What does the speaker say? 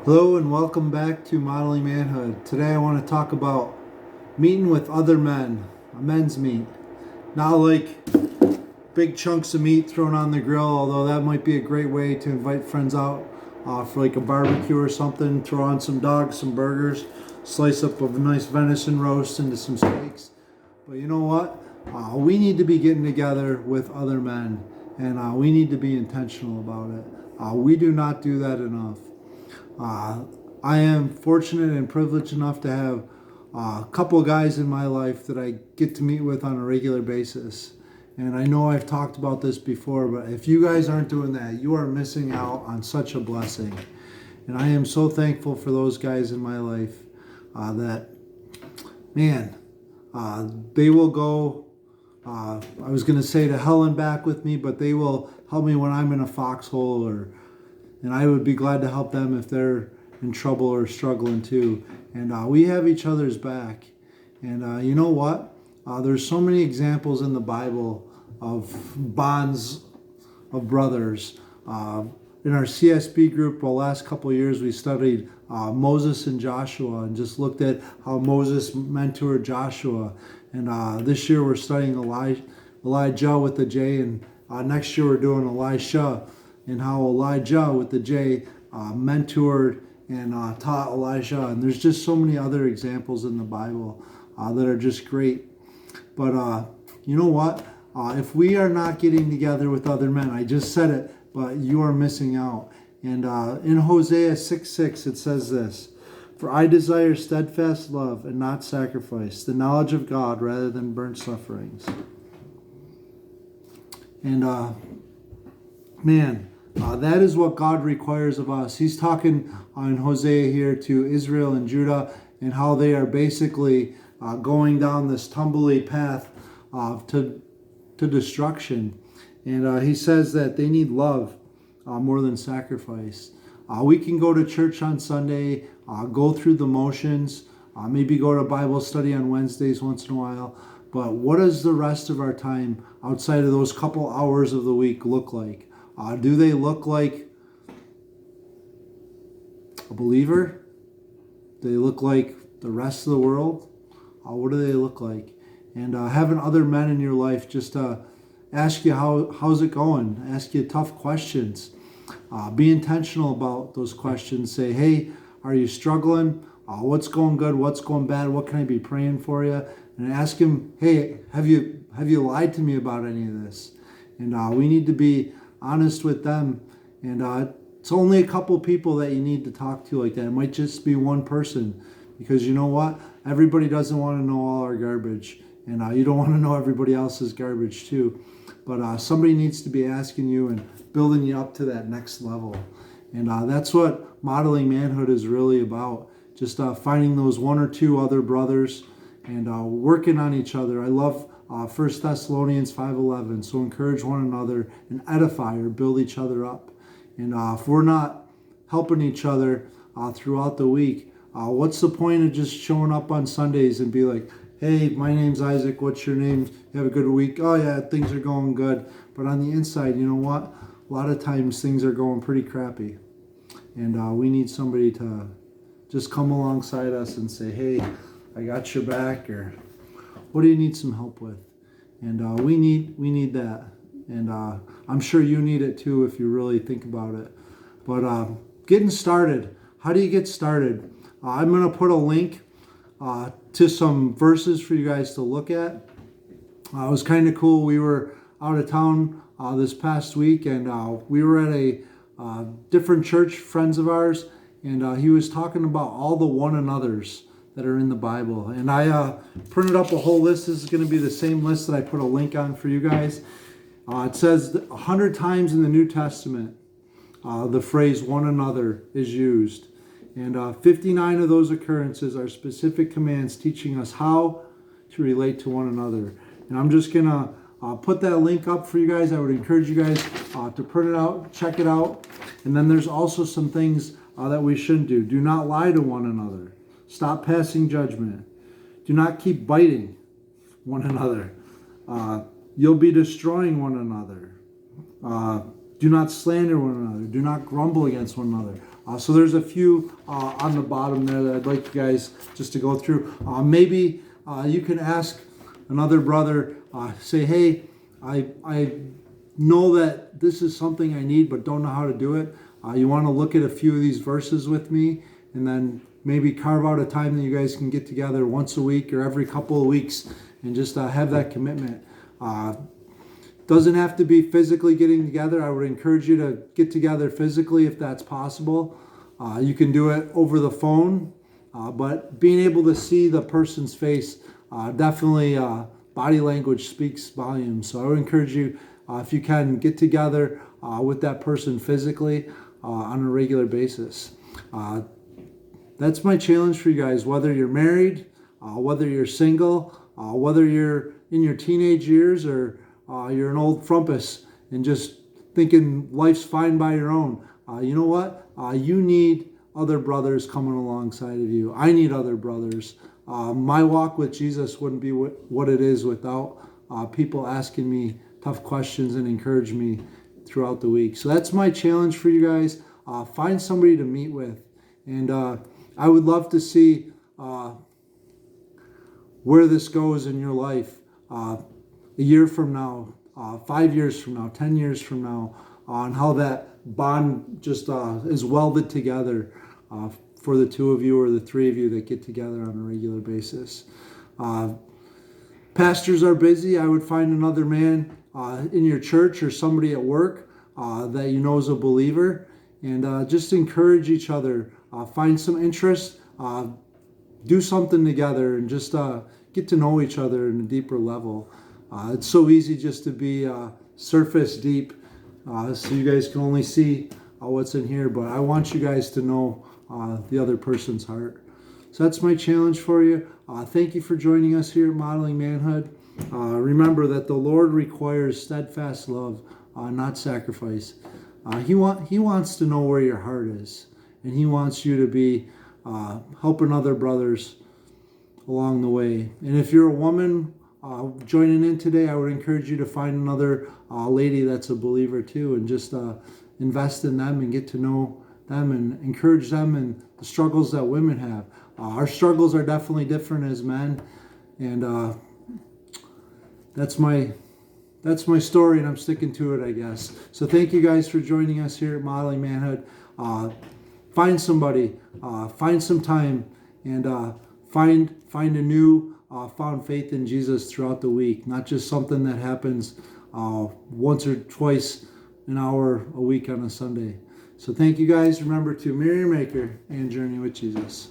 Hello and welcome back to Modeling Manhood. Today I want to talk about meeting with other men, a men's meet. Not like big chunks of meat thrown on the grill, although that might be a great way to invite friends out for like a barbecue or something. Throw on some dogs, some burgers, slice up a nice venison roast into some steaks. But you know what? We need to be getting together with other men, and we need to be intentional about it. We do not do that enough. Uh, I am fortunate and privileged enough to have a couple of guys in my life that I get to meet with on a regular basis. And I know I've talked about this before, but if you guys aren't doing that, you are missing out on such a blessing. And I am so thankful for those guys in my life that, man, they will go, I was going to say to hell and back with me, but they will help me when I'm in a foxhole and I would be glad to help them if they're in trouble or struggling too. And we have each other's back. And you know what? There's so many examples in the Bible of bonds of brothers. In our CSB group, the last couple of years, we studied Moses and Joshua and just looked at how Moses mentored Joshua. And this year we're studying Elijah with the J, and next year we're doing Elisha, and how Elijah with the J mentored and taught Elijah. And there's just so many other examples in the Bible that are just great. But you know what? If we are not getting together with other men, I just said it, but you are missing out. And in Hosea 6:6, it says this: "For I desire steadfast love and not sacrifice, the knowledge of God rather than burnt sufferings." And man, that is what God requires of us. He's talking in Hosea here to Israel and Judah and how they are basically going down this tumbly path to destruction. And he says that they need love more than sacrifice. We can go to church on Sunday, go through the motions, maybe go to Bible study on Wednesdays once in a while. But what does the rest of our time outside of those couple hours of the week look like? Do they look like a believer? Do they look like the rest of the world? What do they look like? And having other men in your life just ask you how's it going? Ask you tough questions. Be intentional about those questions. Say, hey, are you struggling? What's going good? What's going bad? What can I be praying for you? And ask him, hey, have you lied to me about any of this? And we need to be honest with them. And it's only a couple people that you need to talk to like that. It might just be one person, because you know what? Everybody doesn't want to know all our garbage, and you don't want to know everybody else's garbage too. But somebody needs to be asking you and building you up to that next level. And that's what modeling manhood is really about. Just finding those one or two other brothers and working on each other. I love 1 Thessalonians 5:11. So encourage one another and edify or build each other up. And if we're not helping each other throughout the week, what's the point of just showing up on Sundays and be like, hey, my name's Isaac, what's your name? You have a good week? Oh yeah, things are going good. But on the inside, you know what? A lot of times things are going pretty crappy. And we need somebody to just come alongside us and say, hey, I got your back, or what do you need some help with? And we need that. And I'm sure you need it too if you really think about it. But getting started, how do you get started? I'm going to put a link to some verses for you guys to look at. It was kind of cool. We were out of town this past week, and we were at a different church, friends of ours, and he was talking about all the one another's that are in the Bible. And I printed up a whole list. This is going to be the same list that I put a link on for you guys. It says 100 times in the New Testament the phrase one another is used. And 59 of those occurrences are specific commands teaching us how to relate to one another. And I'm just going to put that link up for you guys. I would encourage you guys to print it out, check it out. And then there's also some things that we shouldn't do. Do not lie to one another. Stop passing judgment. Do not keep biting one another. You'll be destroying one another. Do not slander one another. Do not grumble against one another. So there's a few on the bottom there that I'd like you guys just to go through. Maybe you can ask another brother, say, hey, I know that this is something I need but don't know how to do it. You want to look at a few of these verses with me, and then maybe carve out a time that you guys can get together once a week or every couple of weeks and just have that commitment. Doesn't have to be physically getting together. I would encourage you to get together physically if that's possible. You can do it over the phone, but being able to see the person's face, definitely body language speaks volumes. So I would encourage you, if you can, get together with that person physically on a regular basis. That's my challenge for you guys, whether you're married, whether you're single, whether you're in your teenage years or you're an old frumpus and just thinking life's fine by your own. You know what? You need other brothers coming alongside of you. I need other brothers. My walk with Jesus wouldn't be what it is without people asking me tough questions and encourage me throughout the week. So that's my challenge for you guys. Find somebody to meet with. And I would love to see where this goes in your life. A year from now, 5 years from now, 10 years from now, on how that bond just is welded together for the two of you or the three of you that get together on a regular basis. Pastors are busy. I would find another man in your church or somebody at work that you know is a believer, and just encourage each other. Find some interest, do something together, and just get to know each other in a deeper level. It's so easy just to be surface deep, so you guys can only see what's in here, but I want you guys to know the other person's heart. So that's my challenge for you. Thank you for joining us here at Modeling Manhood. Remember that the Lord requires steadfast love, not sacrifice. He wants to know where your heart is, and He wants you to be helping other brothers along the way. And if you're a woman joining in today, I would encourage you to find another lady that's a believer too, and just invest in them and get to know them and encourage them in the struggles that women have. Our struggles are definitely different as men, and that's my story, and I'm sticking to it, I guess. So thank you guys for joining us here at Modeling Manhood. Find somebody, find some time, and find a new found faith in Jesus throughout the week, not just something that happens once or twice an hour a week on a Sunday. So thank you guys. Remember to mirror your maker and journey with Jesus.